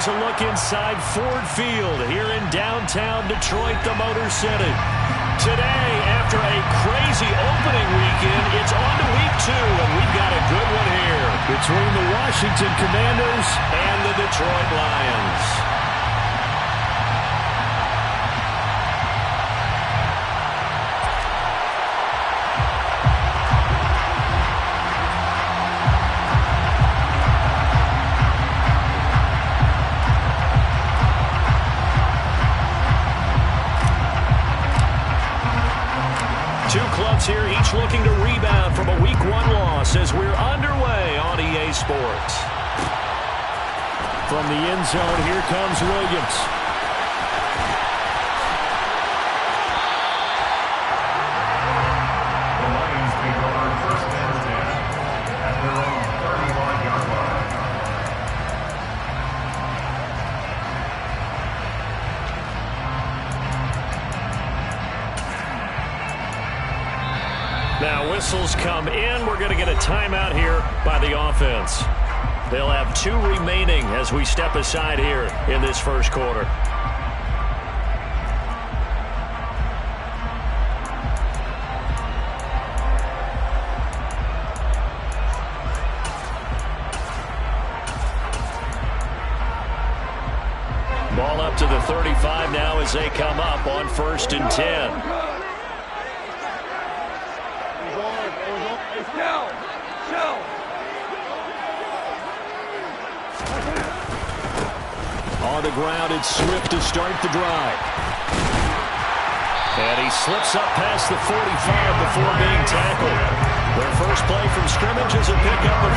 here's a look inside Ford Field here in downtown Detroit, the Motor City. Today, after a crazy opening weekend, it's on to week 2, and we've got a good one here between the Washington Commanders and the Detroit Lions. Two clubs here, each looking to rebound from a Week 1 loss as we're underway on EA Sports. From the end zone, here comes Williams. The Lions take over first and 10 at their own 31-yard line. Now whistles come in. We're going to get a timeout here by the offense. They'll have 2 remaining as we step aside here in this first quarter. Ball up to the 35 now as they come up on 1st and 10. On the ground, it's Swift to start the drive. And he slips up past the 45 before being tackled. Their first play from scrimmage is a pickup of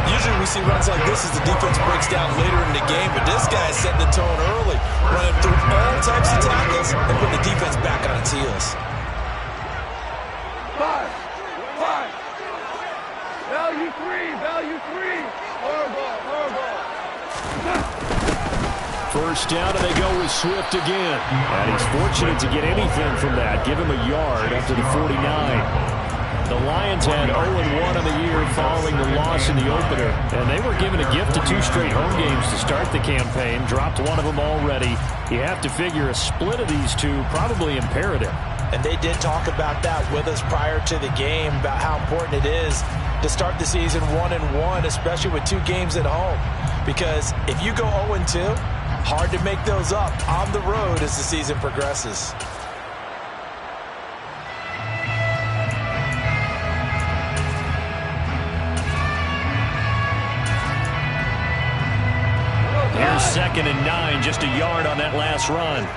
13. Usually we see runs like this as the defense breaks down later in the game, but this guy is setting the tone early, running through all types of tackles and putting the defense back on its heels. 5. Value 3. Horrible. First down, and they go with Swift again. And he's fortunate to get anything from that. Give him a yard up to the 49. The Lions had 0-1 on the year following the loss in the opener. And they were given a gift of 2 straight home games to start the campaign. Dropped one of them already. You have to figure a split of these 2 probably imperative. And they did talk about that with us prior to the game, about how important it is to start the season 1-1, especially with 2 games at home. Because if you go 0-2, hard to make those up on the road as the season progresses. Here's 2nd and 9, just a yard on that last run.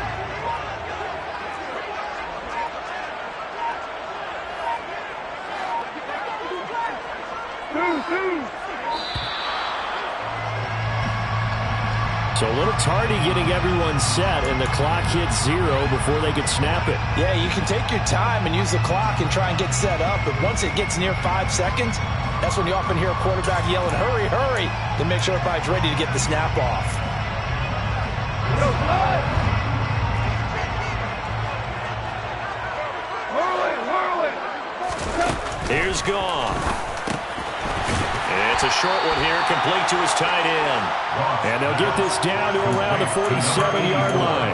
So a little tardy getting everyone set, and the clock hits 0 before they could snap it. Yeah, you can take your time and use the clock and try and get set up, but once it gets near 5 seconds, that's when you often hear a quarterback yelling, hurry, hurry, to make sure everybody's ready to get the snap off. Here's Goff. It's a short one here, complete to his tight end. And they'll get this down to around the 47-yard line.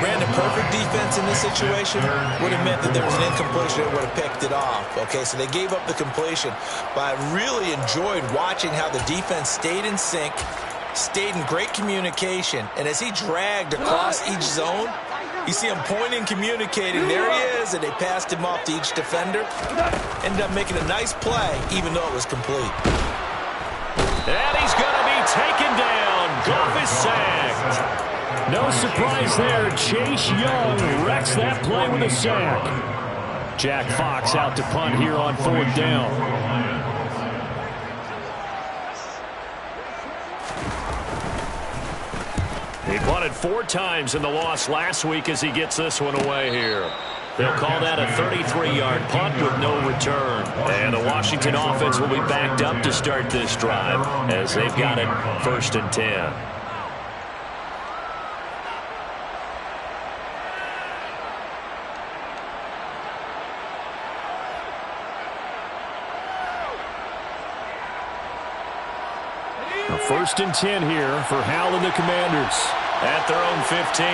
Brandon, perfect defense in this situation would have meant that there was an incompletion that would have picked it off. Okay, so they gave up the completion. But I really enjoyed watching how the defense stayed in sync, stayed in great communication. And as he dragged across each zone, you see him pointing, communicating. There he is, and they passed him off to each defender. Ended up making a nice play, even though it was complete. And he's going to be taken down. Goff is sacked. No surprise there. Chase Young wrecks that play with a sack. Jack Fox out to punt here on 4th down. He punted 4 times in the loss last week as he gets this one away here. They'll call that a 33-yard punt with no return. And the Washington offense will be backed up to start this drive as they've got it 1st and 10. First and 10 here for Howell and the Commanders at their own 15.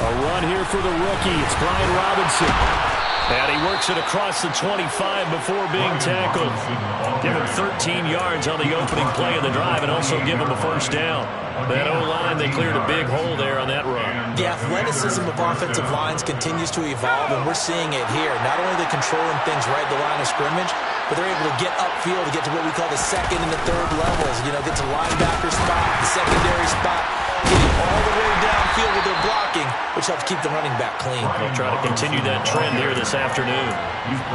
A run here for the rookie. It's Brian Robinson. And he works it across the 25 before being tackled. Give him 13 yards on the opening play of the drive and also give him a first down. That O-line, they cleared a big hole there on that run. The athleticism of offensive lines continues to evolve, and we're seeing it here. Not only are they controlling things right at the line of scrimmage, but they're able to get upfield to get to what we call the second and the third levels. You know, get to linebacker spot, the secondary spot, getting all the way downfield with their blocking, which helps keep the running back clean. They'll try to continue that trend here this afternoon.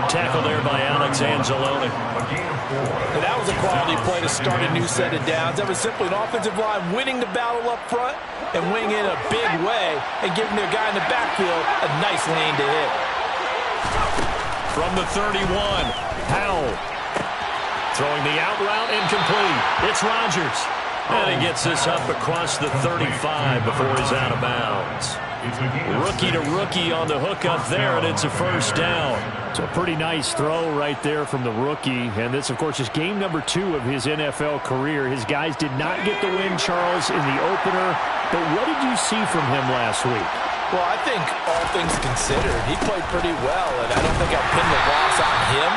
Tackle there by Alex Anzalone. And that was a quality play to start a new set of downs. That was simply an offensive line winning the battle up front and winning it in a big way and giving their guy in the backfield a nice lane to hit. From the 31, Howell. Throwing the out route incomplete. It's Rodgers. And he gets this up across the 35 before he's out of bounds. Rookie to rookie on the hook up there, and it's a first down. It's a pretty nice throw right there from the rookie. And this, of course, is game number 2 of his NFL career. His guys did not get the win, Charles, in the opener. But what did you see from him last week? Well, I think all things considered, he played pretty well, and I don't think I'll pin the loss on him.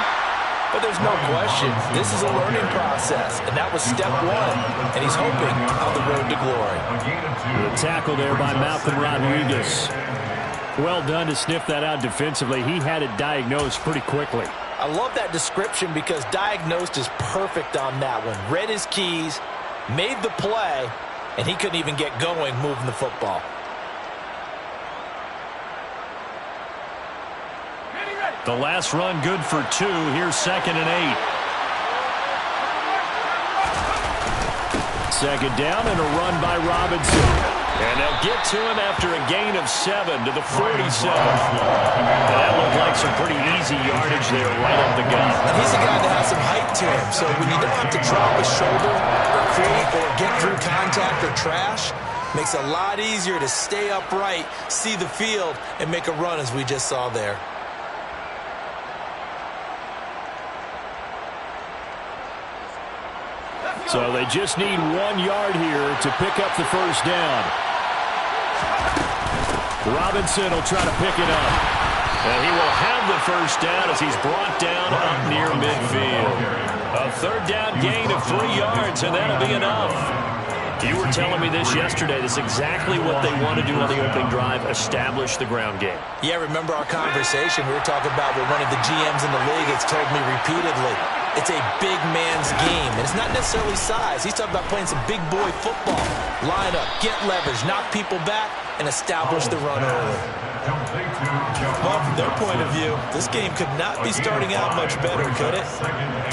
But there's no question, this is a learning process, and that was step 1, and he's hoping on the road to glory. The tackle there by Malcolm Rodriguez. Well done to sniff that out defensively. He had it diagnosed pretty quickly. I love that description because diagnosed is perfect on that one. Read his keys, made the play, and he couldn't even get going moving the football. The last run good for 2. Here's 2nd and 8. Second down and a run by Robinson. And they'll get to him after a gain of 7 to the 47. That looked like some pretty easy yardage there right up the gut. And he's a guy that has some height to him. So when you don't have to drop a shoulder or create or get through contact or trash, makes it a lot easier to stay upright, see the field, and make a run as we just saw there. So they just need 1 yard here to pick up the first down. Robinson will try to pick it up. And he will have the first down as he's brought down up near midfield. A third down gain of 3 yards, and that'll be enough. You were telling me this yesterday. This is exactly what they want to do on the opening drive, establish the ground game. Yeah, remember our conversation. We were talking about what one of the GMs in the league has told me repeatedly. It's a big man's game, and it's not necessarily size. He's talking about playing some big boy football. Line up, get leverage, knock people back, and establish the run early. Well, from their point of view, this game could not be starting out much better, could it?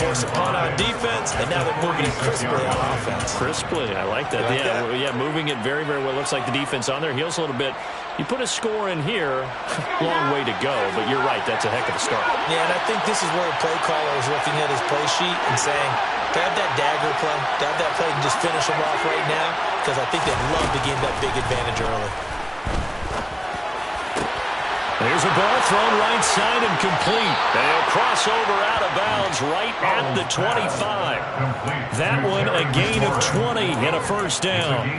Force a punt on defense, and now they're moving it crisply on offense. Crisply, I like that. Yeah, moving it very, very well. Looks like the defense on their heels a little bit. You put a score in here, long way to go, but you're right, that's a heck of a start. Yeah, and I think this is where a play caller is looking at his play sheet and saying, to have that dagger play, to have that play and just finish them off right now, because I think they'd love to gain that big advantage early. There's a ball thrown right side and complete. They'll cross over out of bounds right at the 25. That one a gain of 20 and a first down.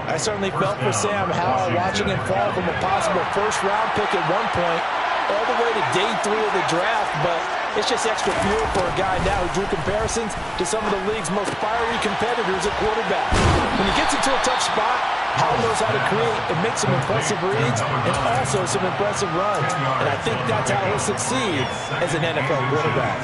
I certainly felt for Sam Howell watching him fall from a possible first-round pick at one point all the way to day 3 of the draft, but it's just extra fuel for a guy now who drew comparisons to some of the league's most fiery competitors at quarterback. When he gets into a tough spot, Howell knows how to create and make some impressive reads and also some impressive runs, and I think that's how he'll succeed as an NFL quarterback.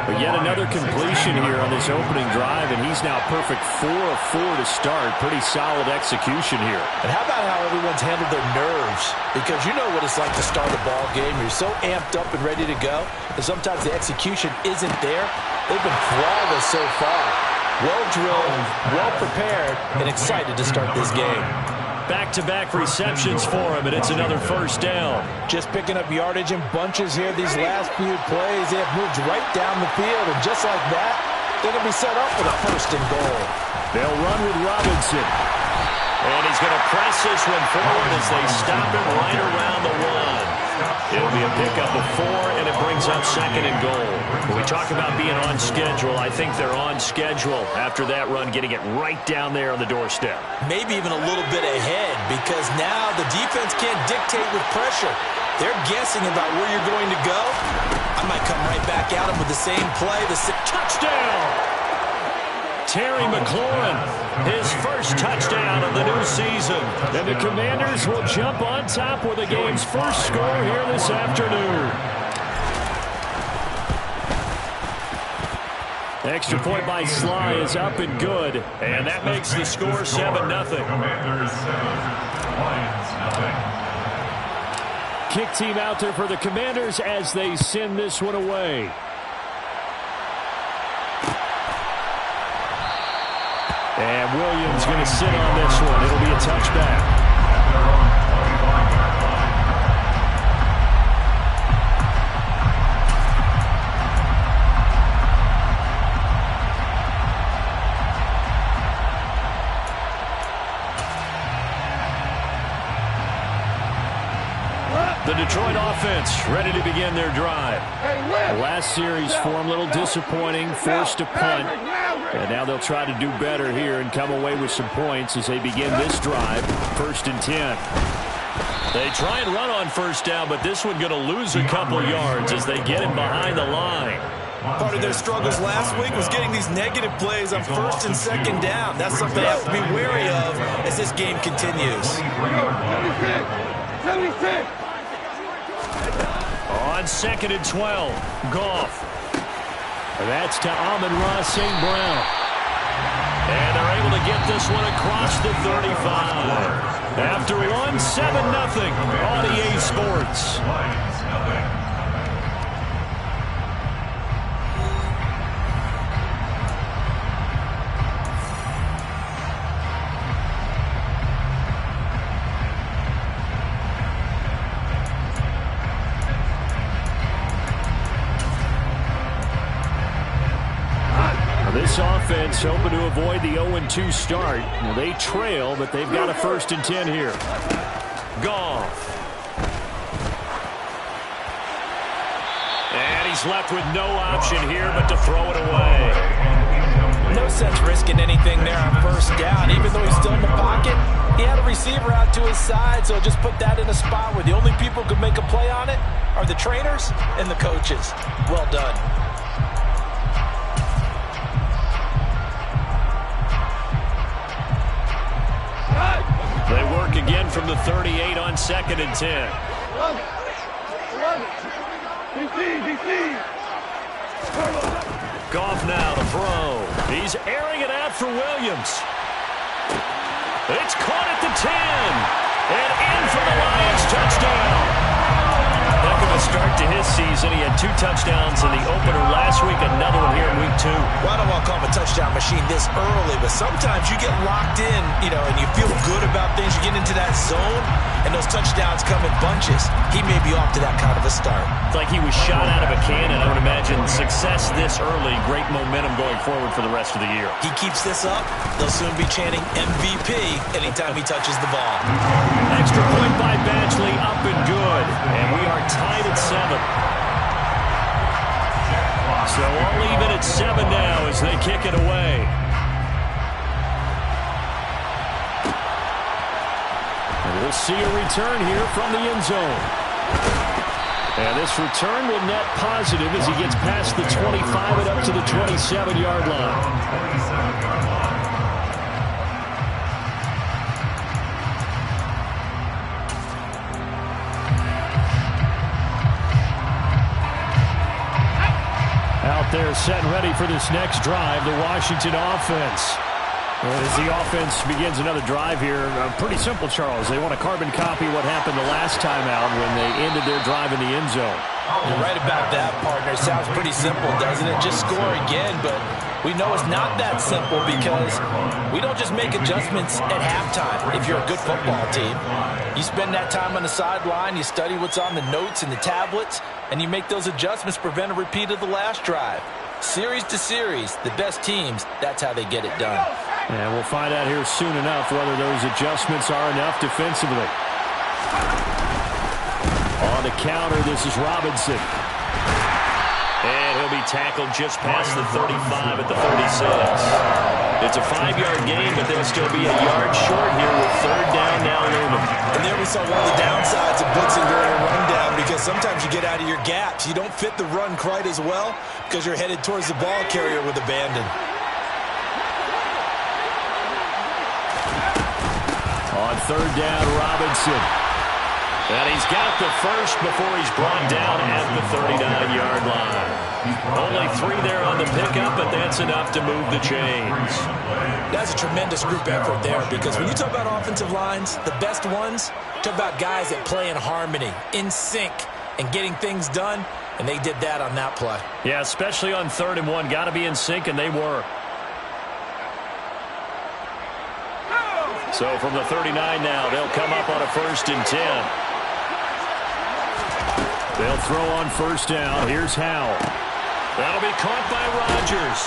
But yet another completion here on this opening drive, and he's now perfect 4 of 4 to start. Pretty solid execution here. And how about how everyone's handled their nerves? Because you know what it's like to start a ball game. You're so amped up and ready to go, and sometimes the execution isn't there. They've been flawless so far. Well drilled, well prepared, and excited to start this game. Back-to-back receptions for him, and it's another first down. Just picking up yardage in bunches here these last few plays. They have moved right down the field, and just like that, they're going to be set up for the 1st and goal. They'll run with Robinson. And he's going to press this one forward as they stop him right around the 1. It'll be a pickup of 4, and it brings up 2nd and goal. When we talk about being on schedule, I think they're on schedule after that run, getting it right down there on the doorstep. Maybe even a little bit ahead, because now the defense can't dictate with pressure. They're guessing about where you're going to go. I might come right back at them with the same play. Touchdown! Terry McLaurin, his first touchdown of the new season. And the Commanders will jump on top with the game's first score here this afternoon. Extra point by Sly is up and good. And that makes the score 7-0. Commanders 7, Lions 0. Kick team out there for the Commanders as they send this one away. And Williams going to sit on this one. It'll be a touchback. The Detroit offense ready to begin their drive. The last series for them a little disappointing, forced to punt. And now they'll try to do better here and come away with some points as they begin this drive, 1st and 10. They try and run on first down, but this one going to lose a couple yards as they get him behind the line. Part of their struggles last week was getting these negative plays on 1st and 2nd down. That's something they have to be wary of as this game continues. 76. On 2nd and 12, Goff. That's to Amon-Ra St. Brown. And they're able to get this one across the 35. After one, 7-0 on EA Sports. This offense hoping to avoid the 0-2 start. Well, they trail, but they've got a 1st and 10 here. Goff. And he's left with no option here but to throw it away. No sense risking anything there on 1st down. Even though he's still in the pocket, he had a receiver out to his side, so just put that in a spot where the only people who could make a play on it are the trainers and the coaches. Well done. They work again from the 38 on 2nd and 10. Goff now to throw. He's airing it out for Williams. It's caught at the 10. And in for the Lions touchdown. Heck of a start to his season. He had 2 touchdowns in the opener last week, another one here in week 2. Well, I don't want to call him a touchdown machine this early, but sometimes you get locked in, and you feel good about things. You get into that zone, and those touchdowns come in bunches. He may be off to that kind of a start. It's like he was shot out of a cannon. I would imagine success this early, great momentum going forward for the rest of the year. He keeps this up, they'll soon be chanting MVP anytime he touches the ball. Extra point by Badgley, up and good. And we are tied at 7. So all even at 7 now as they kick it away. And we'll see a return here from the end zone. And this return will net positive as he gets past the 25 and up to the 27-yard line. Out there set and ready for this next drive, the Washington offense. As the offense begins another drive here, pretty simple, Charles. They want to carbon copy what happened the last time out when they ended their drive in the end zone. You're right about that, partner. Sounds pretty simple, doesn't it? Just score again, but we know it's not that simple because we don't just make adjustments at halftime if you're a good football team. You spend that time on the sideline, you study what's on the notes and the tablets, and you make those adjustments to prevent a repeat of the last drive. Series to series, the best teams, that's how they get it done. And we'll find out here soon enough whether those adjustments are enough defensively. On the counter, this is Robinson. And he'll be tackled just past the 35 at the 36. It's a 5-yard gain, but they'll still be a yard short here with third down now looming. And there we saw one of the downsides of blitzing during a rundown, because sometimes you get out of your gaps. You don't fit the run quite as well because you're headed towards the ball carrier with abandon. On third down, Robinson. And he's got the first before he's brought down at the 39-yard line. Only 3 there on the pickup, but that's enough to move the chains. That's a tremendous group effort there, because when you talk about offensive lines, the best ones, talk about guys that play in harmony, in sync, and getting things done, and they did that on that play. Yeah, especially on 3rd and 1. Got to be in sync, and they were. So from the 39 now, they'll come up on a 1st and 10. They'll throw on 1st down. Here's Howell. That'll be caught by Rodgers.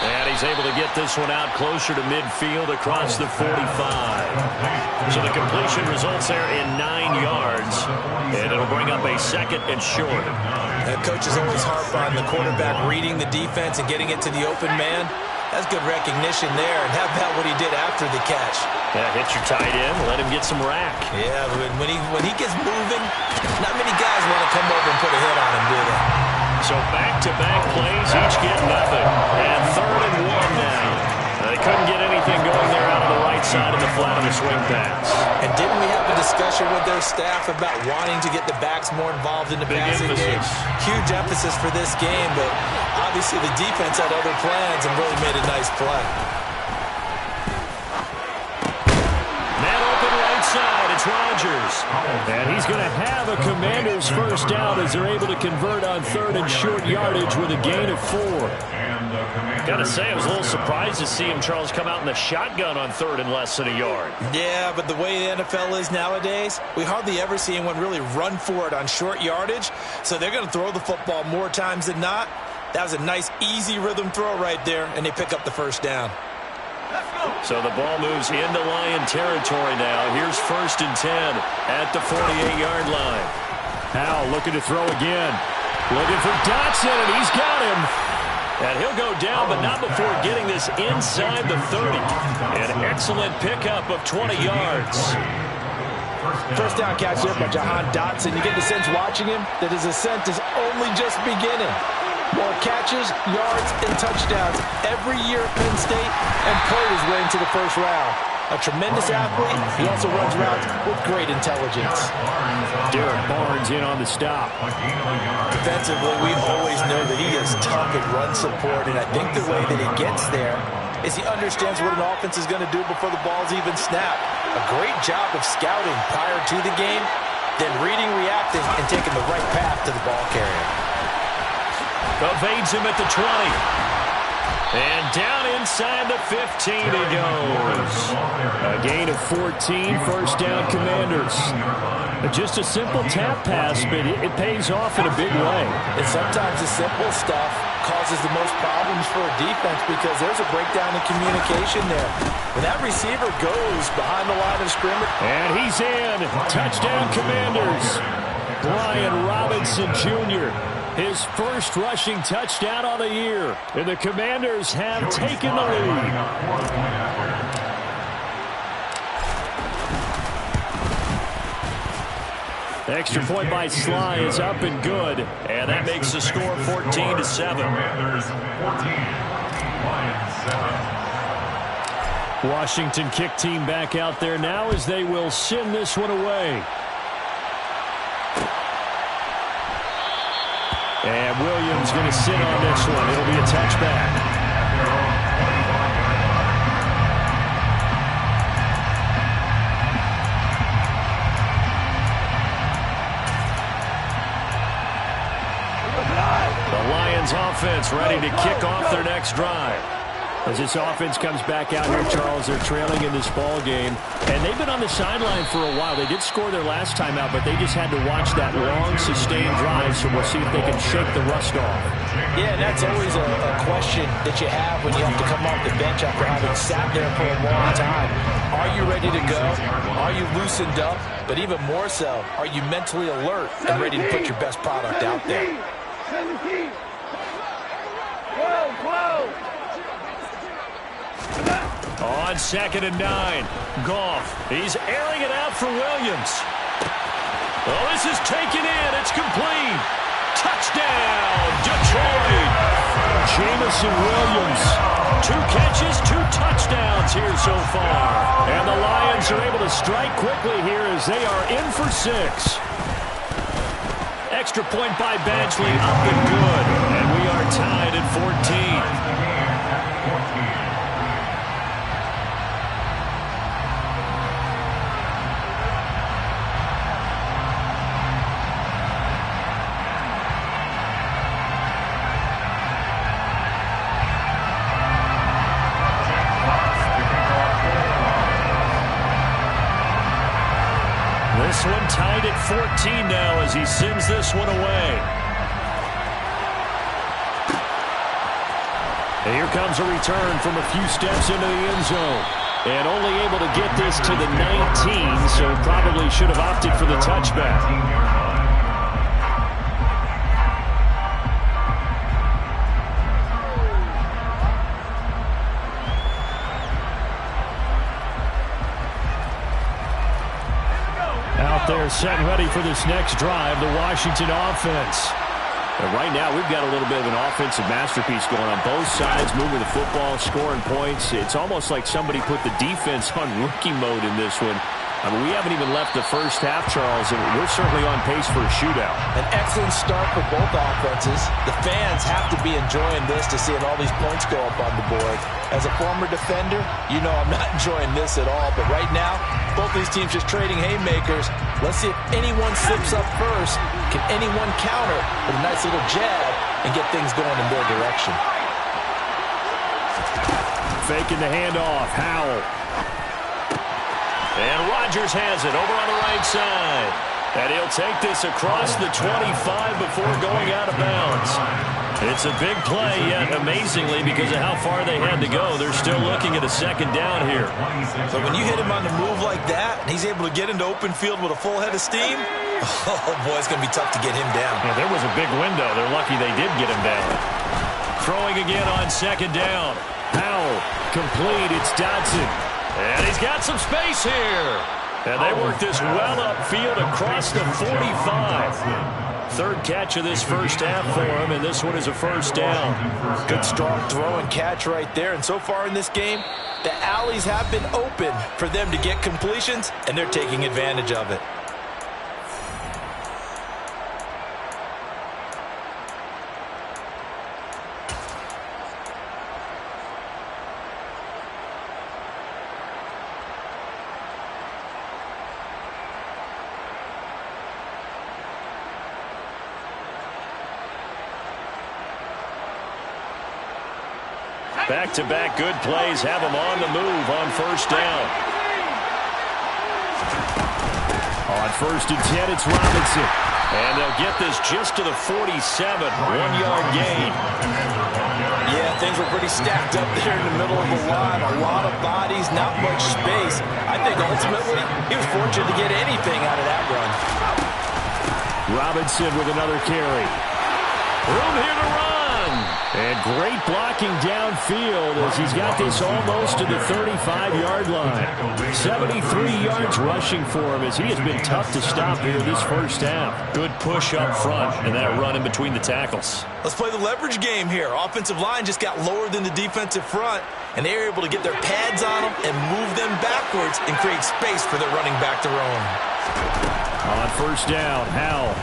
And he's able to get this one out closer to midfield across the 45. So the completion results there in 9 yards. And it'll bring up a 2nd and short. Coaches always harp on the quarterback reading the defense and getting it to the open man. That's good recognition there. And how about what he did after the catch? Yeah, hit your tight end, let him get some rack. Yeah, but when he gets moving, not many guys want to come over and put a hit on him, do they? So back-to-back plays, each get nothing. And 3rd and 1 now. They couldn't get anything going there out of the right side of the flat of the swing pass. And didn't we have a discussion with their staff about wanting to get the backs more involved in the passing game? Huge emphasis for this game, but obviously the defense had other plans and really made a nice play. It's Rodgers. And he's going to have a Commanders first down as they're able to convert on 3rd and short yardage with a gain of 4. Got to say, I was a little surprised to see him, Charles, come out in the shotgun on 3rd and less than a yard. Yeah, but the way the NFL is nowadays, we hardly ever see anyone really run for it on short yardage. So they're going to throw the football more times than not. That was a nice, easy rhythm throw right there, and they pick up the first down. So the ball moves into Lion territory now. Here's 1st and 10 at the 48-yard line. Howell looking to throw again. Looking for Dotson, and he's got him. And he'll go down, but not before getting this inside the 30. An excellent pickup of 20 yards. First down catch there by Jahan Dotson. You get the sense watching him that his ascent is only just beginning. More catches, yards, and touchdowns every year at Penn State, and played his way into the first round. A tremendous athlete. He also runs routes with great intelligence. Derek Barnes in on the stop. Defensively, we always know that he is tough at run support, and I think the way that he gets there is he understands what an offense is going to do before the ball's even snapped. A great job of scouting prior to the game, then reading, reacting, and taking the right path to the ball carrier. Evades him at the 20. And down inside the 15 he goes. A gain of 14, first down Commanders. Just a simple tap pass, but it pays off in a big way. And sometimes the simple stuff causes the most problems for a defense because there's a breakdown in communication there. When that receiver goes behind the line of scrimmage. And he's in. Touchdown Commanders. Brian Robinson Jr., his first rushing touchdown on the year. And the Commanders have taken the lead. The extra point by Sly is up and good. And that makes the score 14-7. Washington kick team back out there now as they will send this one away. And Williams going to sit on this one. It'll be a touchback. The Lions offense ready to kick off their next drive. As this offense comes back out here, Charles, they're trailing in this ball game. And they've been on the sideline for a while. They did score their last time out, but they just had to watch that long, sustained drive, so we'll see if they can shake the rust off. Yeah, and that's always a question that you have when you have to come off the bench after having sat there for a long time. Are you ready to go? Are you loosened up? But even more so, are you mentally alert and ready to put your best product out there? 17. 12. On 2nd and 9, Goff. He's airing it out for Williams. Oh, this is taken in. It's complete. Touchdown, Detroit. Jameson Williams. 2 catches, 2 touchdowns here so far. And the Lions are able to strike quickly here as they are in for 6. Extra point by Badgley, up and good. And we are tied at 14. This one tied at 14 now as he sends this one away. And here comes a return from a few steps into the end zone. And only able to get this to the 19, so probably should have opted for the touchback. Out there set and ready for this next drive, the Washington offense. And right now, we've got a little bit of an offensive masterpiece going on both sides, moving the football, scoring points. It's almost like somebody put the defense on rookie mode in this one. I mean, we haven't even left the first half, Charles, and we're certainly on pace for a shootout. An excellent start for both offenses. The fans have to be enjoying this to seeing all these points go up on the board. As a former defender, you know I'm not enjoying this at all. But right now, both these teams just trading haymakers. Let's see if anyone slips up first. Can anyone counter with a nice little jab and get things going in their direction? Faking the handoff. Howell. And Rodgers has it over on the right side. And he'll take this across the 25 before going out of bounds. It's a big play, yet amazingly, because of how far they had to go, they're still looking at a second down here. So when you hit him on the move like that, and he's able to get into open field with a full head of steam, oh boy, it's going to be tough to get him down. Yeah, there was a big window. They're lucky they did get him down. Throwing again on second down. Howell, complete. It's Dodson. And he's got some space here. And they work this well upfield across the 45. Third catch of this first half for him, and this one is a first down. Good strong throw and catch right there. And so far in this game, the alleys have been open for them to get completions, and they're taking advantage of it. Back-to-back good plays have them on the move on first down. On 1st and 10, it's Robinson. And they'll get this just to the 47, 1-yard gain. Yeah, things were pretty stacked up there in the middle of the line. A lot of bodies, not much space. I think ultimately he was fortunate to get anything out of that run. Robinson with another carry. Room here to run. And great blocking downfield as he's got this almost to the 35-yard line. 73 yards rushing for him as he has been tough to stop here this first half. Good push up front and that run in between the tackles. Let's play the leverage game here. Offensive line just got lower than the defensive front, and they were able to get their pads on them and move them backwards and create space for their running back to roam. On first down, Howell.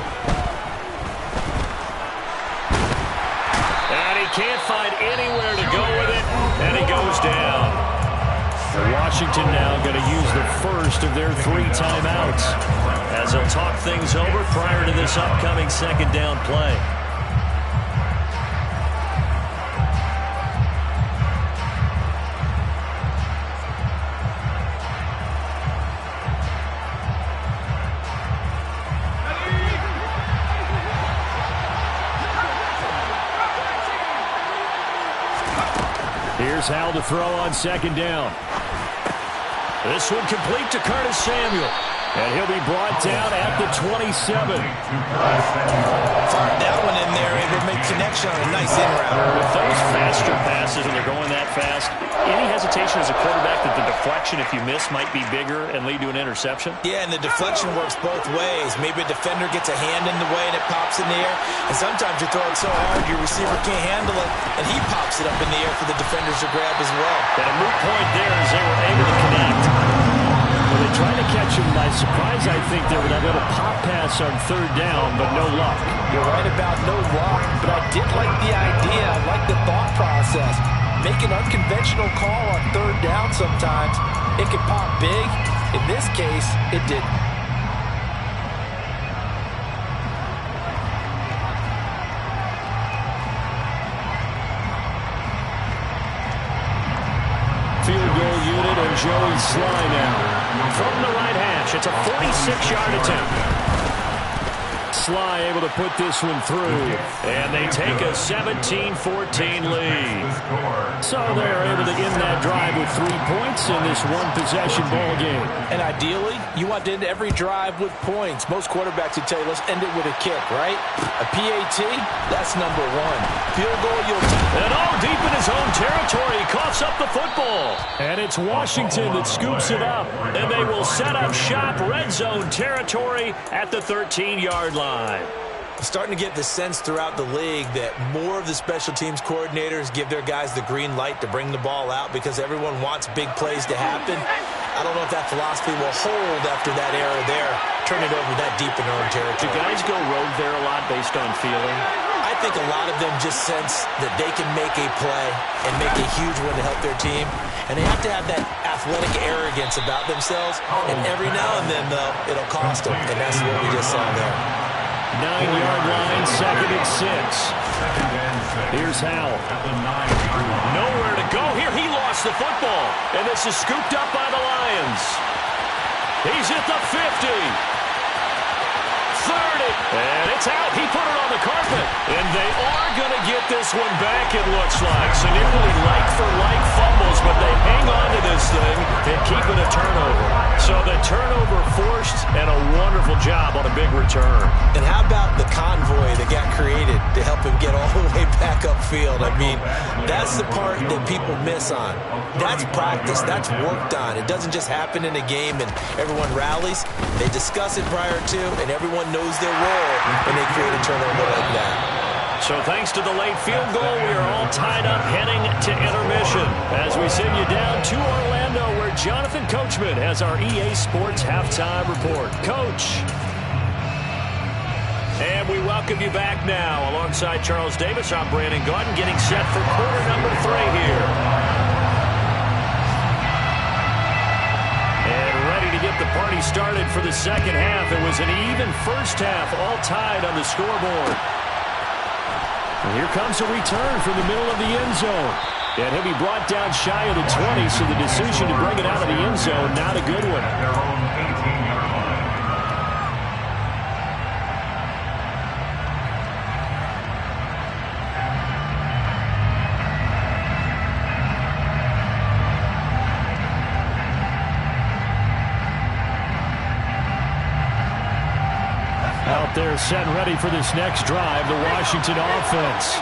Can't find anywhere to go with it, and he goes down. Washington now going to use the first of their 3 timeouts as they'll talk things over prior to this upcoming second down play. Here's Howell to throw on second down. This one complete to Curtis Samuel. And he'll be brought down at the 27. Fired that one in there, able to make connection on a nice in route. With those faster passes and they're going that fast, any hesitation as a quarterback that the deflection, if you miss, might be bigger and lead to an interception? Yeah, and the deflection works both ways. Maybe a defender gets a hand in the way and it pops in the air. And sometimes you throw it so hard your receiver can't handle it, and he pops it up in the air for the defenders to grab as well. And a moot point there as they were able to connect. Well, they tried to catch him by surprise, I think, there with that little pop pass on third down, but no luck. You're right about no luck, but I did like the idea. I like the thought process. Make an unconventional call on third down sometimes. It can pop big. In this case, it didn't. Field goal unit and Joey Sly now. From the right hash, it's a 46-yard attempt. Sly able to put this one through. And they take a 17-14 lead. So they're able to end that drive with 3 points in this one-possession ball game. And ideally, you want to end every drive with points. Most quarterbacks would tell you, let's end it with a kick, right? A PAT, that's number one. Field goal, you'll take it. And deep in his own territory, he coughs up the football. And it's Washington that scoops it up. And they will set up shop red zone territory at the 13-yard line. Starting to get the sense throughout the league that more of the special teams coordinators give their guys the green light to bring the ball out because everyone wants big plays to happen. I don't know if that philosophy will hold after that era there. Turn it over that deep in their own territory. Do guys go rogue there a lot based on feeling? I think a lot of them just sense that they can make a play and make a huge one to help their team. And they have to have that athletic arrogance about themselves. And every now and then, though, it'll cost them. And that's what we just saw there. 9-yard line, 2nd and 6. Here's Howell. Nowhere to go here. He lost the football. And this is scooped up by the Lions. He's at the 50. 30. And it's out. He put it on the carpet. And they are going to get this one back, it looks like. So nearly like-for-like fumbles, but they hang on to this thing and keep it a turnover. So the turnover forced and a wonderful job on a big return. And how about the convoy that got created to help him get all the way back upfield? I mean, that's the part that people miss on. That's practice. That's worked on. It doesn't just happen in a game and everyone rallies. They discuss it prior to, and everyone knows their role when they create a turnover like that. So thanks to the late field goal, we are all tied up heading to intermission as we send you down to Orlando where Jonathan Coachman has our EA Sports halftime report. Coach. And we welcome you back now. Alongside Charles Davis, I'm Brandon Gaudin getting set for quarter number 3 here. And ready to get the party started for the second half. It was an even first half, all tied on the scoreboard. And here comes a return from the middle of the end zone. And he'll be brought down shy of the 20, so the decision to bring it out of the end zone, not a good one. Their own 18-yard line. Out there set ready for this next drive, the Washington offense.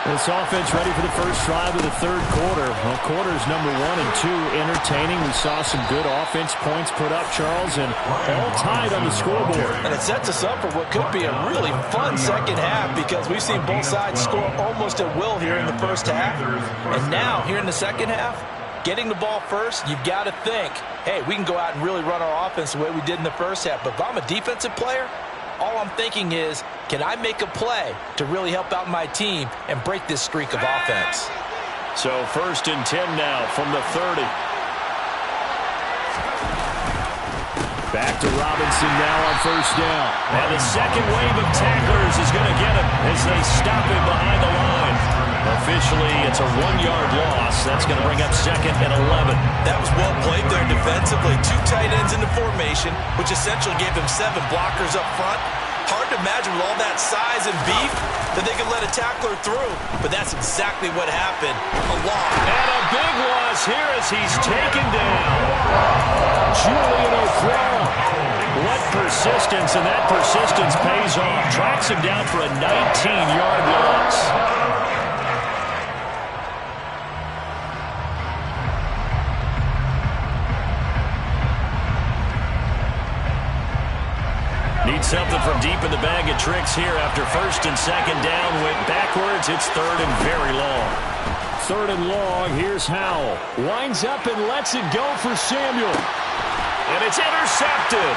This offense ready for the first drive of the third quarter. Well, quarters number 1 and 2 entertaining. We saw some good offense points put up, Charles, and all tied on the scoreboard. And it sets us up for what could be a really fun second half because we've seen both sides score almost at will here in the first half. And now, here in the second half, getting the ball first, you've got to think, hey, we can go out and really run our offense the way we did in the first half. But if I'm a defensive player, all I'm thinking is, can I make a play to really help out my team and break this streak of offense? So 1st and 10 now from the 30. Back to Robinson now on first down. And the second wave of tacklers is going to get him as they stop him behind the line. Officially, it's a 1-yard loss. That's going to bring up 2nd and 11. That was well played there defensively. 2 tight ends in the formation, which essentially gave him 7 blockers up front. Hard to imagine with all that size and beef that they could let a tackler through. But that's exactly what happened. A long and a as he's taken down. Julian Okwara. What persistence, and that persistence pays off. Tracks him down for a 19-yard loss. Need something from deep in the bag of tricks here after first and second down. Went backwards. It's third and very long. Third and long. Here's Howell. Winds up and lets it go for Samuel. And it's intercepted.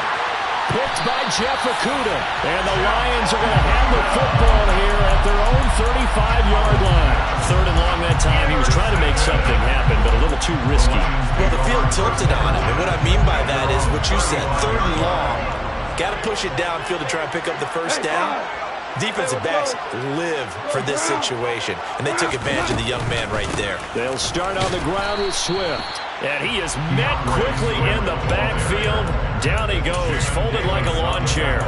Picked by Jeff Okudah. And the Lions are going to have the football here at their own 35-yard line. Third and long that time. He was trying to make something happen, but a little too risky. Well, the field tilted on him. And what I mean by that is what you said, third and long. Got to push it downfield to try and pick up the first down. Defensive backs live for this situation, and they took advantage of the young man right there. They'll start on the ground with Swift. And he is met quickly in the backfield. Down he goes, folded like a lawn chair.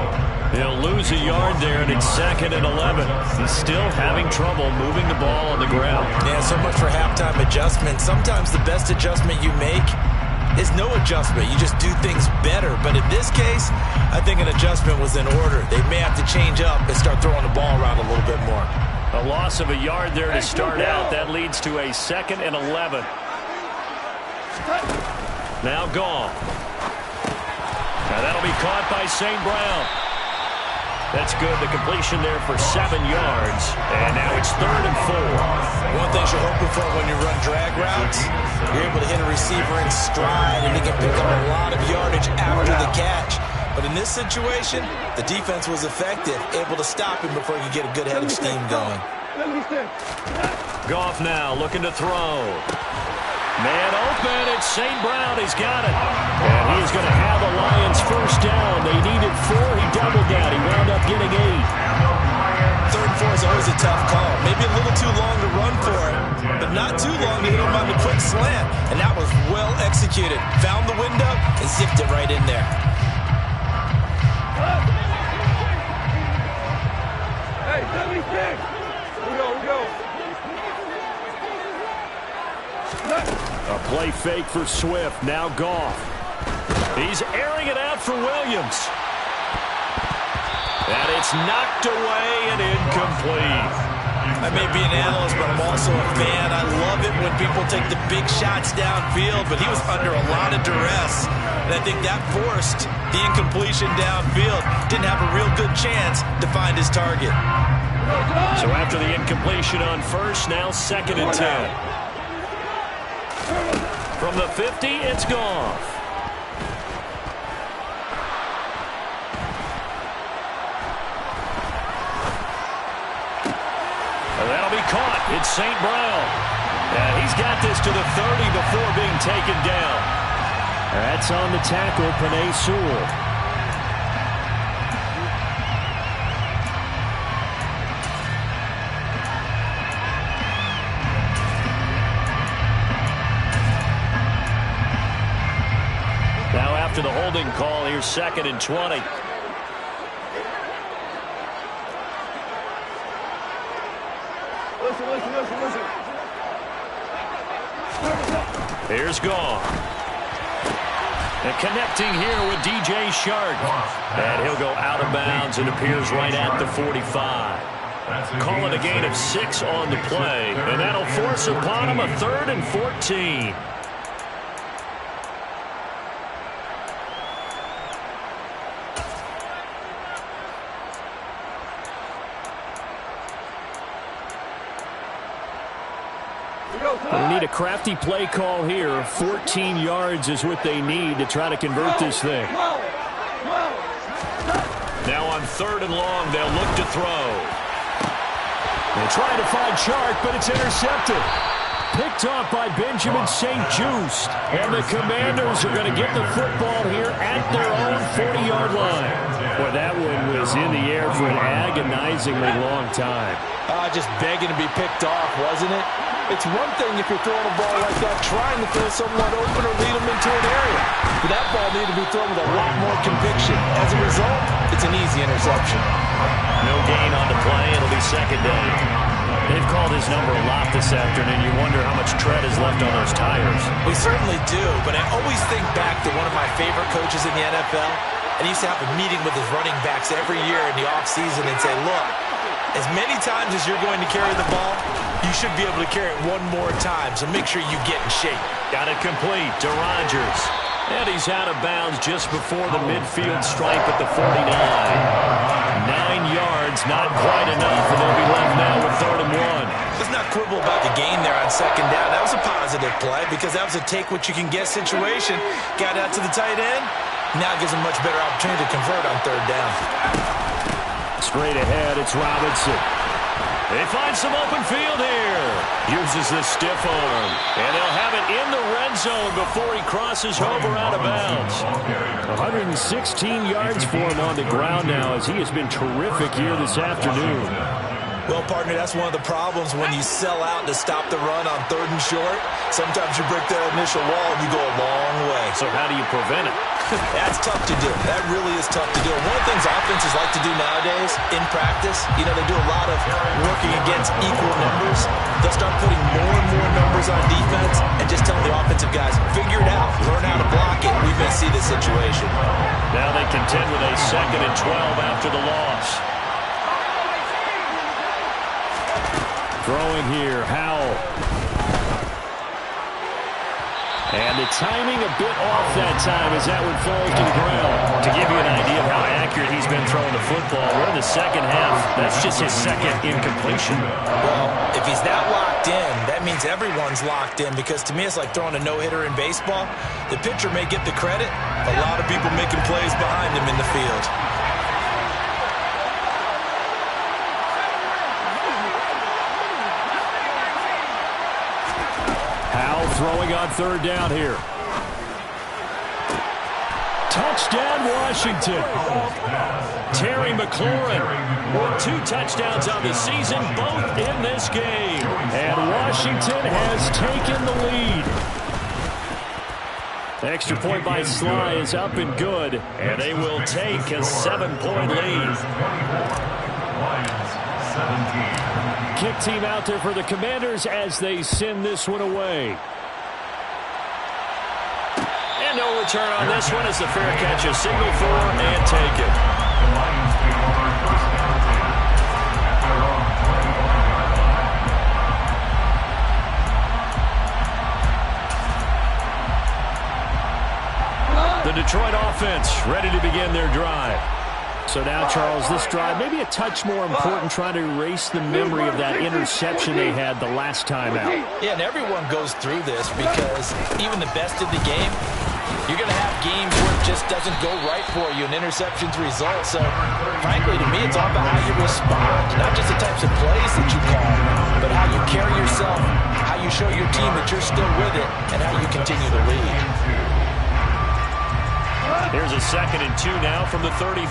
He'll lose a yard there, and it's second and 11. He's still having trouble moving the ball on the ground. Yeah, so much for halftime adjustment. Sometimes the best adjustment you make is no adjustment. You just do things better. But in this case, I think an adjustment was in order. They may have to change up and start throwing the ball around a little bit more. A loss of a yard there to start out. That leads to a second and 11. Now Goff. Now that'll be caught by St. Brown. That's good. The completion there for 7 yards. And now it's third and 4. One thing you're hoping for when you run drag routes, you're able to hit a receiver in stride and he can pick up a lot of yardage after the catch. But in this situation, the defense was effective, able to stop him before he could get a good head of steam going. Goff now looking to throw. Man open, it's St. Brown. He's got it. And he's going to have the Lions first down. They needed 4. He doubled down. He wound up getting 8. Third and 4 is always a tough call. Maybe a little too long to run for it, but not too long to hit him on the quick slant. And that was well executed. Found the window and zipped it right in there. Hey, 76. We go. A play fake for Swift. Now Goff. He's airing it out for Williams. And it's knocked away and incomplete. I may be an analyst, but I'm also a fan. I love it when people take the big shots downfield, but he was under a lot of duress. And I think that forced the incompletion downfield. Didn't have a real good chance to find his target. So after the incompletion on first, now second and 10. From the 50, it's Goff. And that'll be caught. It's St. Brown. And he's got this to the 30 before being taken down. That's on the tackle, Penei Sewell. After the holding call, here's second and 20. Listen. Here's Goff. And connecting here with DJ Chark. And he'll go out of bounds and appears right at the 45. Call it a gain of 6 on the play. And that'll force upon him a third and 14. They need a crafty play call here. 14 yards is what they need to try to convert this thing. Now on third and long, they'll look to throw. They're trying to find Chark, but it's intercepted. Picked off by Benjamin St-Juste. And the Commanders are going to get the football here at their own 40-yard line. Boy, that one was in the air for an agonizingly long time. Just begging to be picked off, wasn't it? It's one thing if you're throwing a ball like that, trying to throw someone open or lead them into an area. But that ball needed to be thrown with a lot more conviction. As a result, it's an easy interception. No gain on the play. It'll be second down. They've called his number a lot this afternoon. You wonder how much tread is left on those tires. We certainly do, but I always think back to one of my favorite coaches in the NFL, and he used to have a meeting with his running backs every year in the offseason and say, look, as many times as you're going to carry the ball, you should be able to carry it one more time, so make sure you get in shape. Got it complete to Rodgers. And he's out of bounds just before the midfield stripe at the 49. 9 yards, not quite enough, and they'll be left now with 3rd and 1. Let's not quibble about the gain there on 2nd down. That was a positive play because that was a take-what-you-can-get situation. Got out to the tight end. Now gives him much better opportunity to convert on 3rd down. Straight ahead, it's Robinson. They find some open field here. Uses the stiff arm. And they'll have it in the red zone before he crosses over out of bounds. 116 yards for him on the ground now as he has been terrific here this afternoon. Well, partner, that's one of the problems when you sell out to stop the run on 3rd and short. Sometimes you break that initial wall and you go a long way. So how do you prevent it? That's tough to do. That really is tough to do. One of the things offenses like to do nowadays in practice, they do a lot of working against equal numbers. They'll start putting more and more numbers on defense and just telling the offensive guys, figure it out, learn how to block it. We may see this situation. Now they contend with a 2nd and 12 after the loss. Throwing here, Howell. And the timing a bit off that time as that one falls to the ground. To give you an idea of how accurate he's been throwing the football, we're in the 2nd half. That's just his 2nd incompletion. Well, if he's that locked in, that means everyone's locked in because to me it's like throwing a no-hitter in baseball. The pitcher may get the credit. A lot of people making plays behind him in the field. Throwing on 3rd down here. Touchdown, Washington. Terry McLaurin with 2 touchdowns on the season, both in this game. And Washington has taken the lead. The extra point by Sly is up and good, and they will take a 7-point lead. Kick team out there for the Commanders as they send this one away. And no return on this one as the fair catch a signal for and take it. The Detroit offense ready to begin their drive. So now, Charles, this drive maybe a touch more important, trying to erase the memory of that interception they had the last time out. Yeah, and everyone goes through this because even the best of the game, you're going to have games where it just doesn't go right for you, and interceptions result. So, frankly, to me, it's all about how you respond, not just the types of plays that you call, but how you carry yourself, how you show your team that you're still with it, and how you continue to lead. Here's a 2nd and 2 now from the 33.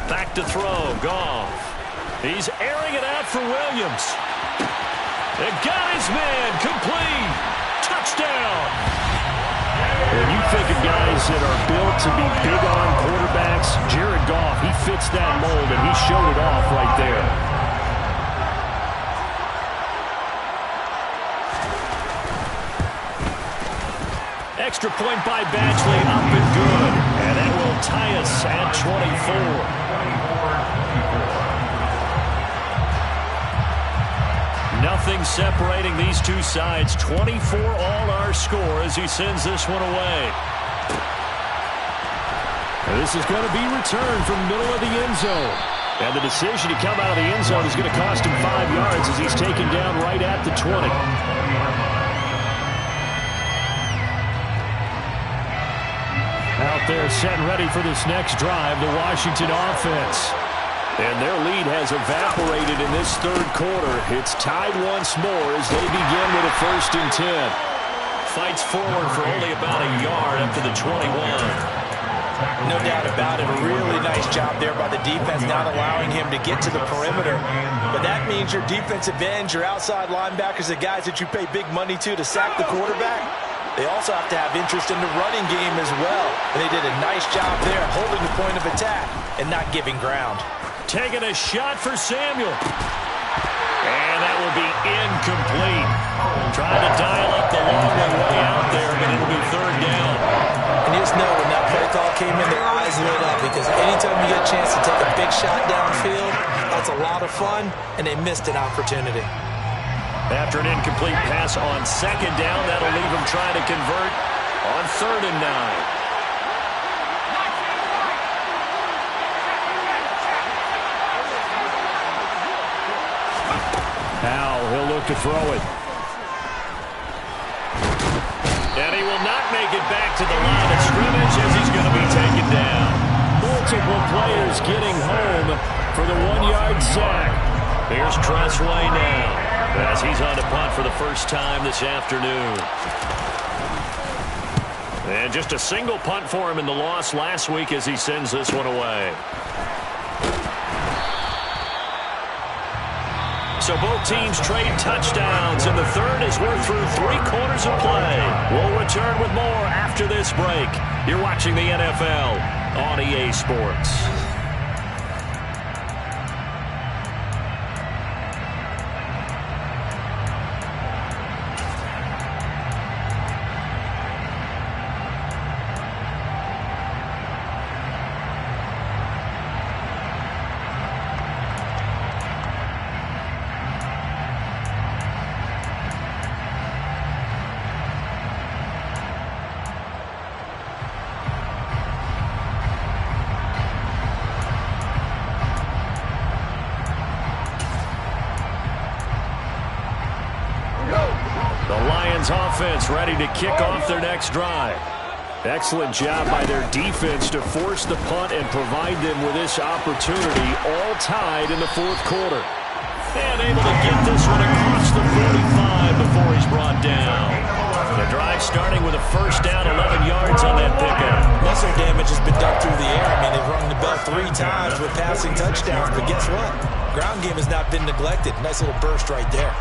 Back to throw, Goff. He's airing it out for Williams. They got his man, complete. Touchdown. When you think of guys that are built to be big-arm quarterbacks, Jared Goff, he fits that mold, and he showed it off right there. Extra point by Badgley, up and good. And that will tie us at 24. Nothing separating these two sides. 24 all our score as he sends this one away. This is going to be returned from the middle of the end zone. And the decision to come out of the end zone is going to cost him 5 yards as he's taken down right at the 20. Out there set and ready for this next drive, the Washington offense. And their lead has evaporated in this 3rd quarter. It's tied once more as they begin with a 1st and 10. Fights forward for only about a yard up to the 21. No doubt about it. A really nice job there by the defense, not allowing him to get to the perimeter. But that means your defensive ends, your outside linebackers, the guys that you pay big money to sack the quarterback, they also have to have interest in the running game as well. And they did a nice job there holding the point of attack and not giving ground. Taking a shot for Samuel. And that will be incomplete. Trying to dial up the long way out there, but it'll be third down. And you just know when that play call came in, their eyes lit up, because anytime you get a chance to take a big shot downfield, that's a lot of fun, and they missed an opportunity. After an incomplete pass on second down, that'll leave them trying to convert on 3rd and 9. Now he'll look to throw it. And he will not make it back to the line of scrimmage as he's going to be taken down. Multiple players getting home for the 1-yard sack. Here's Tressway now as he's on to punt for the first time this afternoon. And just a single punt for him in the loss last week as he sends this one away. So both teams trade touchdowns in the third as we're through 3 quarters of play. We'll return with more after this break. You're watching the NFL on EA Sports. Offense ready to kick off their next drive. Excellent job by their defense to force the punt and provide them with this opportunity, all tied in the 4th quarter. And able to get this one across the 45 before he's brought down. The drive starting with a first down, 11 yards on that pickup. Muscle damage has been done through the air. I mean, they've rung the bell 3 times with passing touchdowns, but guess what? Ground game has not been neglected. Nice little burst right there.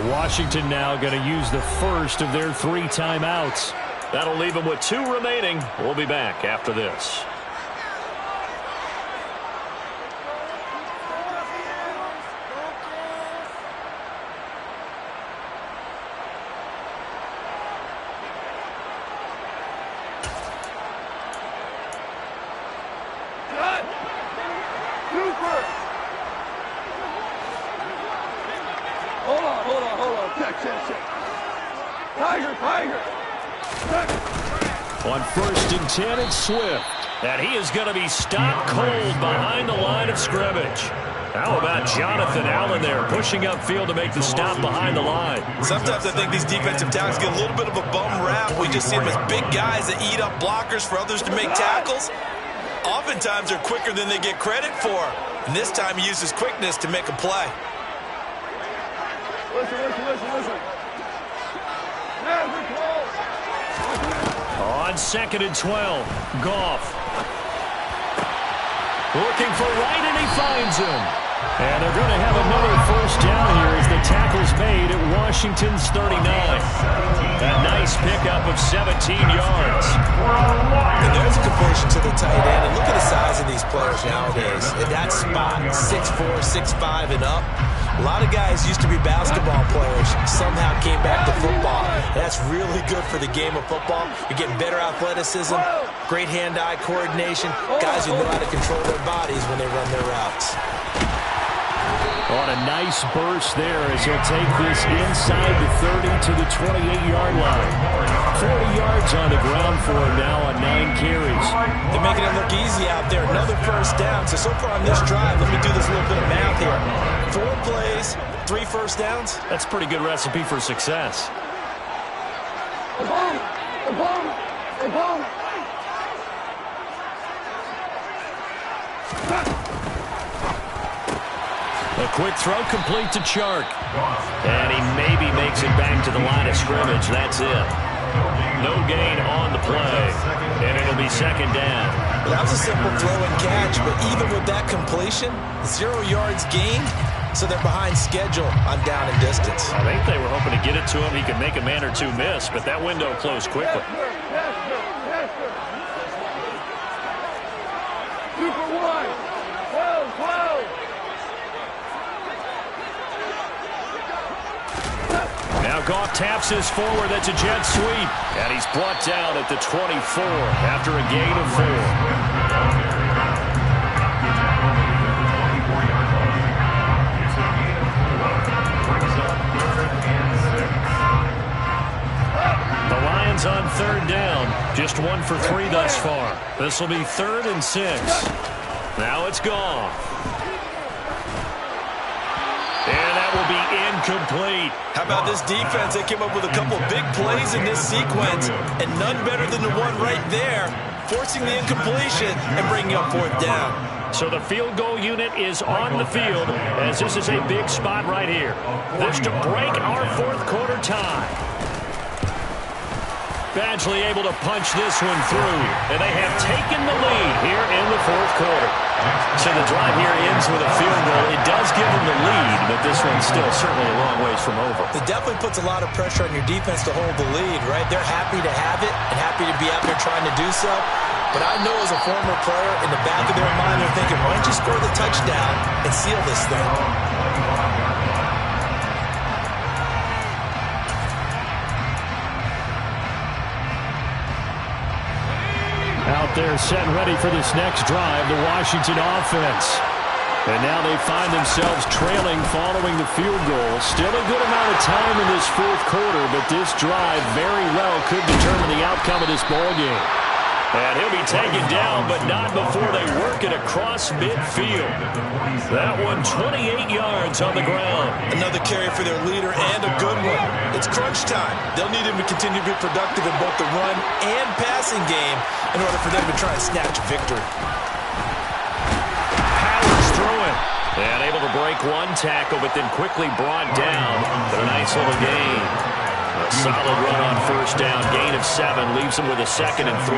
Washington now going to use the first of their 3 timeouts. That'll leave them with 2 remaining. We'll be back after this. On 1st and 10, it's Swift. And he is going to be stopped cold behind the line of scrimmage. How about Jonathan Allen there pushing upfield to make the stop behind the line? Sometimes I think these defensive tackles get a little bit of a bum rap. We just see them as big guys that eat up blockers for others to make tackles. Oftentimes they're quicker than they get credit for. And this time he uses quickness to make a play. Listen. On 2nd and 12, Goff. Looking for Wright, and he finds him. And they're going to have another first down here as the tackle's made at Washington's 39. A nice pickup of 17 yards. And there's a completion to the tight end. And look at the size of these players nowadays. In that spot, 6'4", 6'5", and up. A lot of guys used to be basketball players, somehow came back to football. That's really good for the game of football. You're getting better athleticism, great hand-eye coordination, guys who know how to control their bodies when they run their routes. On a nice burst there as he'll take this inside the 30 to the 28-yard line. 40 yards on the ground for him now on 9 carries. They're making it look easy out there. Another first down. So far on this drive, let me do this little bit of math here. 4 plays, 3 first downs. That's a pretty good recipe for success. A quick throw complete to Chark. And he maybe makes it back to the line of scrimmage. That's it. No gain on the play. And it'll be second down. That was a simple throw and catch, but even with that completion, 0 yards gained, so they're behind schedule on down and distance. I think they were hoping to get it to him. He could make a man or two miss, but that window closed quickly. Super wide. 12. Now Goff taps this forward. That's a jet sweep. And he's brought down at the 24 after a gain of 4. On 3rd down. Just 1 for 3 thus far. This will be 3rd and 6. Now it's Goff. And that will be incomplete. How about this defense? They came up with a couple big plays in this sequence, and none better than the one right there, forcing the incompletion and bringing up 4th down. So the field goal unit is on the field as this is a big spot right here. This to break our 4th quarter tie. Badgley able to punch this one through, and they have taken the lead here in the 4th quarter. So the drive here ends with a field goal. It does give them the lead, but this one's still certainly a long ways from over. It definitely puts a lot of pressure on your defense to hold the lead, right? They're happy to have it and happy to be out there trying to do so. But I know as a former player, in the back of their mind, they're thinking, why don't you score the touchdown and seal this thing? Out there set and ready for this next drive, the Washington offense. And now they find themselves trailing following the field goal. Still a good amount of time in this 4th quarter, but this drive very well could determine the outcome of this ballgame. And he'll be taken down, but not before they work it across midfield. That one 28 yards on the ground. Another carry for their leader and a good one. It's crunch time. They'll need him to continue to be productive in both the run and passing game in order for them to try and snatch victory. Powers through it. And able to break one tackle, but then quickly brought down. But a nice little gain. A solid run on 1st down. Gain of 7 leaves him with a 2nd and 3.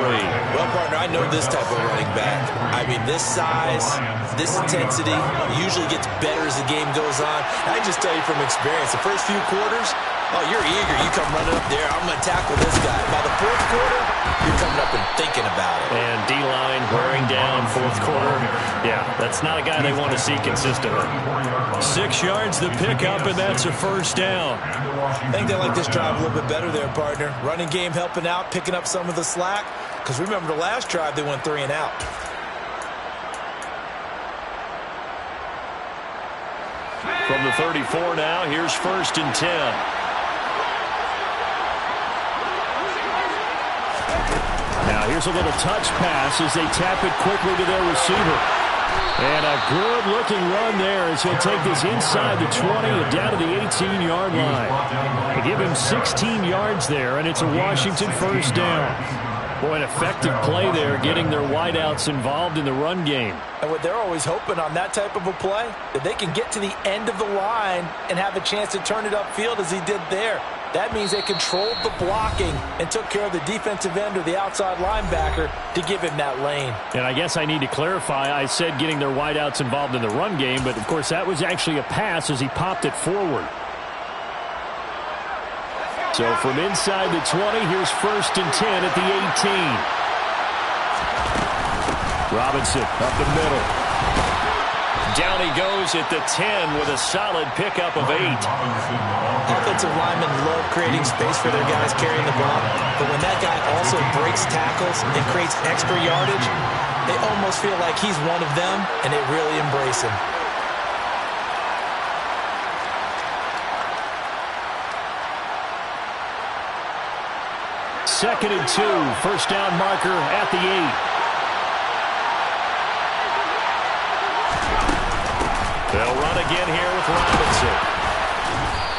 Well, partner, I know this type of running back. I mean, this size, this intensity usually gets better as the game goes on. And I just tell you from experience, the first few quarters, oh, you're eager. You come running up there. I'm going to tackle this guy. By the 4th quarter, you're coming up and thinking about it. And D-line wearing down 4th quarter. Yeah, that's not a guy they want to see consistently. 6 yards the pickup, and that's a 1st down. I think they like this drive a little bit better there, partner. Running game helping out, picking up some of the slack. Because remember the last drive, they went 3 and out. From the 34 now, here's 1st and 10. Now here's a little touch pass as they tap it quickly to their receiver. And a good-looking run there as he'll take this inside the 20 and down to the 18-yard line. They give him 16 yards there, and it's a Washington 1st down. Boy, an effective play there, getting their wideouts involved in the run game. And what they're always hoping on that type of a play, that they can get to the end of the line and have a chance to turn it upfield as he did there. That means they controlled the blocking and took care of the defensive end or the outside linebacker to give him that lane. And I guess I need to clarify, I said getting their wideouts involved in the run game, but of course that was actually a pass as he popped it forward. So from inside the 20, here's 1st and 10 at the 18. Robinson up the middle. Down he goes at the 10 with a solid pickup of 8. Offensive linemen love creating space for their guys carrying the ball, but when that guy also breaks tackles and creates extra yardage, they almost feel like he's one of them, and they really embrace him. Second and 2, 1st down marker at the 8. They'll run again here with Robinson.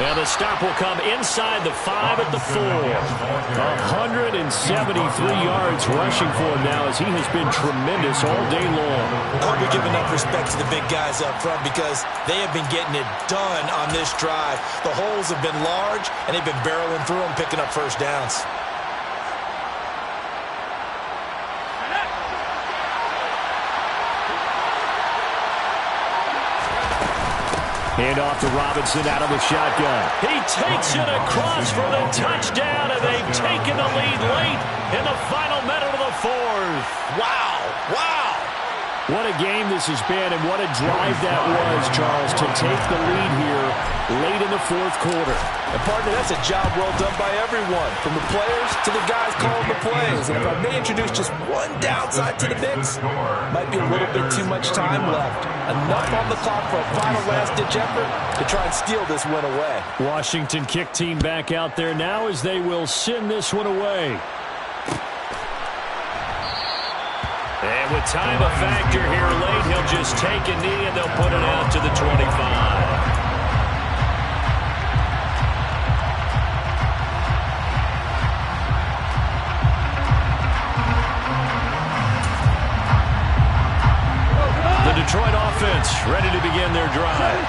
And the stop will come inside the 5 at the 4. 173 yards rushing for him now as he has been tremendous all day long. I hope we give enough respect to the big guys up front because they have been getting it done on this drive. The holes have been large, and they've been barreling through them, picking up first downs. Hand off to Robinson out of the shotgun. He takes it across for the touchdown, and they've taken the lead late in the final minute of the 4th. Wow. Wow. What a game this has been, and what a drive that was, Charles, to take the lead here late in the 4th quarter. And, partner, that's a job well done by everyone, from the players to the guys calling the plays. And if I may introduce just one downside to the mix, might be a little bit too much time left. Enough on the clock for a final last-ditch effort to try and steal this win away. Washington kick team back out there now as they will send this one away. And with time a factor here late, he'll just take a knee and they'll put it out to the 25. Detroit offense ready to begin their drive.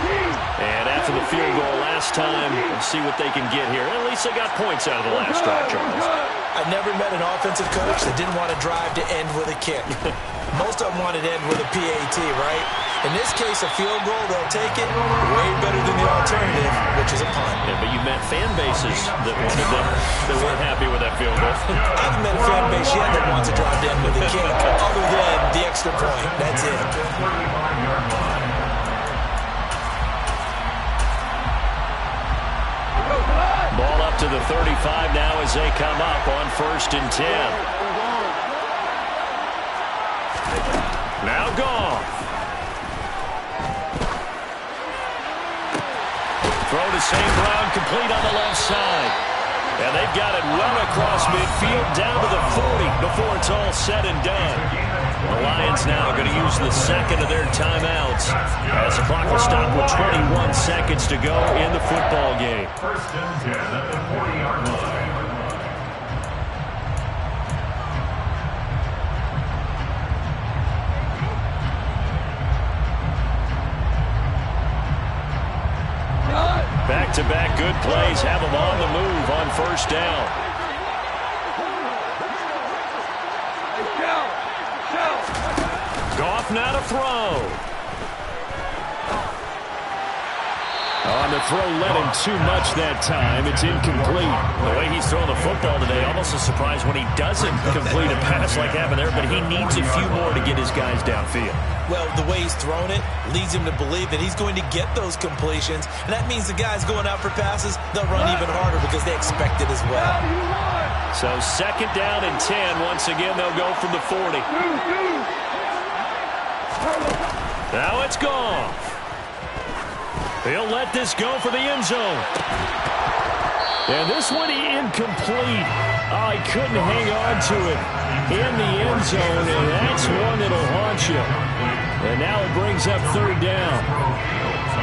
And after the field goal last time, we'll see what they can get here. At least they got points out of the last drive, Charles. I never met an offensive coach that didn't want to drive to end with a kick. Most of them wanted to end with a PAT, right? In this case, a field goal, they'll take it way better than the alternative, which is a punt. Yeah, but you met fan bases that wanted them, that weren't happy with that field goal. I haven't met a fan base yet that wants to drive to end with a kick, other than the extra point. That's it. Ball up to the 35 now as they come up on 1st and 10. Now Goff. Throw to St. Brown, complete on the left side. And they've got it well across midfield down to the 40 before it's all said and done. The Lions now going to use the second of their timeouts as the clock will stop with 21 seconds to go in the football game. 1st and 10 at the 40-yard line. Back-to-back good plays have them on the move on 1st down. Goff now to throw. On the throw, let him too much that time. It's incomplete. The way he's throwing the football today, almost a surprise when he doesn't complete a pass like happened there, but he needs a few more to get his guys downfield. Well, the way he's thrown it leads him to believe that he's going to get those completions, and that means the guys going out for passes, they'll run even harder because they expect it as well. So 2nd down and 10. Once again, they'll go from the 40. Now it's Goff. He'll let this go for the end zone. And this one incomplete. Oh, he couldn't hang on to it in the end zone, and that's one that'll haunt you. And now it brings up 3rd down.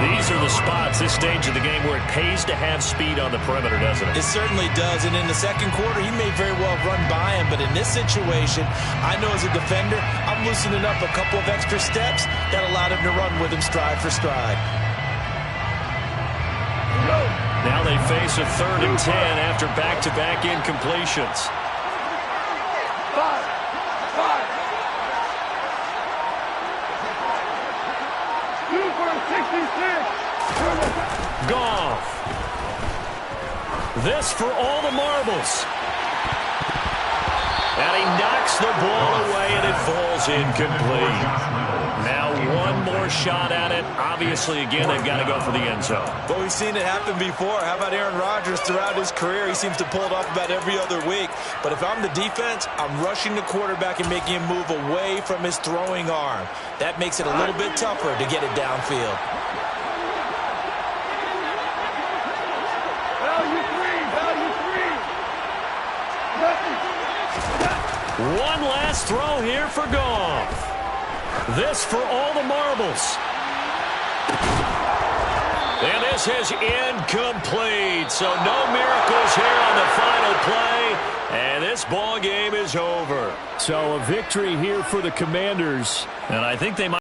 These are the spots, this stage of the game, where it pays to have speed on the perimeter, doesn't it? It certainly does, and in the 2nd quarter, he may very well run by him, but in this situation, I know as a defender, I'm loosening up a couple of extra steps that allowed him to run with him stride for stride. Now they face a 3rd and 10 after back-to-back incompletions. 5. Super 66. Goff. This for all the marbles. And he knocks the ball away, and it falls incomplete. Now one more shot at it. Obviously, again, they've got to go for the end zone. But we've seen it happen before. How about Aaron Rodgers throughout his career? He seems to pull it off about every other week. But if I'm the defense, I'm rushing the quarterback and making him move away from his throwing arm. That makes it a little bit tougher to get it downfield. Value 3. One last throw here for Goff. This for all the marbles. And this This is incomplete. So no miracles here on the final play. And this ball game is over. So a victory here for the Commanders. And I think they might